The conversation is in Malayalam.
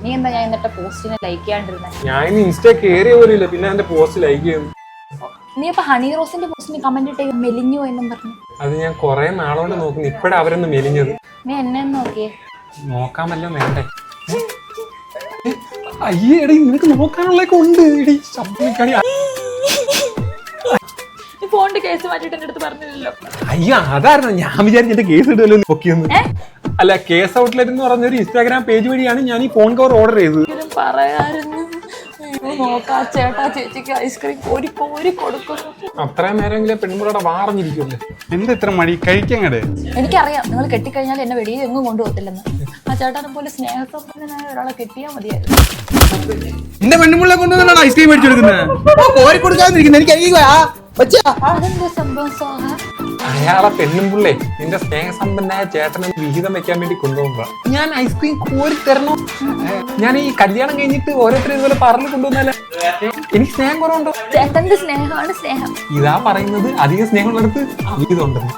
നീ എന്താ ഞാൻ എന്നിട്ട് പോസ്റ്റിനെ ലൈക്ക് ചെയ്യാണ്ടിരുന്നെ? ഞാൻ ഇന്ന് ഇൻസ്റ്റ കേറിയ പോലില്ല, പിന്നെ എന്റെ പോസ്റ്റ് ലൈക്ക് ചെയ്യുന്നു. നീ ഇപ്പൊ ഹണി റോസിന്റെ പോസ്റ്റിന് കമന്റ് ഇട്ടേ മെലിഞ്ഞു എന്നും പറഞ്ഞു. അത് ഞാൻ കൊറേ നാളോണ്ട് നോക്കുന്നു, ഇപ്പഴാ അവരൊന്ന് മെലിഞ്ഞത്. നീ എന്നെ നോക്കിയേ. നോക്കാമല്ലോ വേണ്ടേ? അയ്യേ എടി, നിനക്ക് നോക്കാനുള്ളതൊക്കെ ഉണ്ട്. എടി ശബ്ദം. നീ ഫോണിന്റെ കേസ് മാറ്റിട്ട് എന്റെ അടുത്ത് പറഞ്ഞില്ലല്ലോ. അയ്യോ അതായിരുന്നു ഞാൻ വിചാരിച്ചിട്ട് കേസ് ഇടുമല്ലോ നോക്കിയെന്ന്. അല്ല, കേസ് ഔട്ട്ലെറ്റ് എന്ന് പറഞ്ഞൊരു ഇൻസ്റ്റാഗ്രാം പേജ് വഴിയാണ് ഞാൻ ഈ ഫോൺ കവർ ഓർഡർ ചെയ്തത്. പറയായിരുന്നു നോക്കാ ചേട്ടാ ചേച്ചിക്ക് ഐസ്ക്രീം കോരി കോരി കൊടുക്കുന്നു. അത്രയും നേരമെങ്കിലും പെൺപിള്ളയുടെ വാറഞ്ഞിരിക്കുമല്ലേ. എന്താ ഇത്ര മടി കഴിക്കങ്ങടെ? എനിക്കറിയാം നിങ്ങൾ കെട്ടിക്കഴിഞ്ഞാൽ എന്നെ വെളിയിൽ എങ്ങും കൊണ്ടുപോകത്തില്ലെന്ന്. ആ ചേട്ടനെ പോലെ സ്നേഹസമ്പന്നനായ ഒരാളെ കെട്ടിയാൽ മതിയായിരുന്നു. എന്റെ പെണ്ണുപിള്ള കൊണ്ടുവന്നാണ് ഐസ്ക്രീം മേടിച്ചു കൊടുക്കുന്നത്. കോരി കൊടുക്കാതിരിക്കുന്നത് എനിക്ക്. അതെന്താ സംഭവം സോഹ? അയാളെ പെണ്ണുമ്പിള്ളേ നിന്റെ സ്നേഹസമ്പന്നായ ചേട്ടനെ വിഹിതം വെക്കാൻ വേണ്ടി കൊണ്ടുപോകുമ്പോ ഞാൻ ഐസ്ക്രീം കോരി തരണോ? ഞാൻ ഈ കല്യാണം കഴിഞ്ഞിട്ട് ഓരോരുത്തരും ഇതുപോലെ പറഞ്ഞു കൊണ്ടുവന്നാലേ എനിക്ക് സ്നേഹം കുറവുണ്ടോ? ചേട്ടന്റെ സ്നേഹമാണ് സ്നേഹം. ഇതാ പറയുന്നത് അധികം സ്നേഹമുള്ളടത്ത് വിഹിതം ഉണ്ടെന്ന്.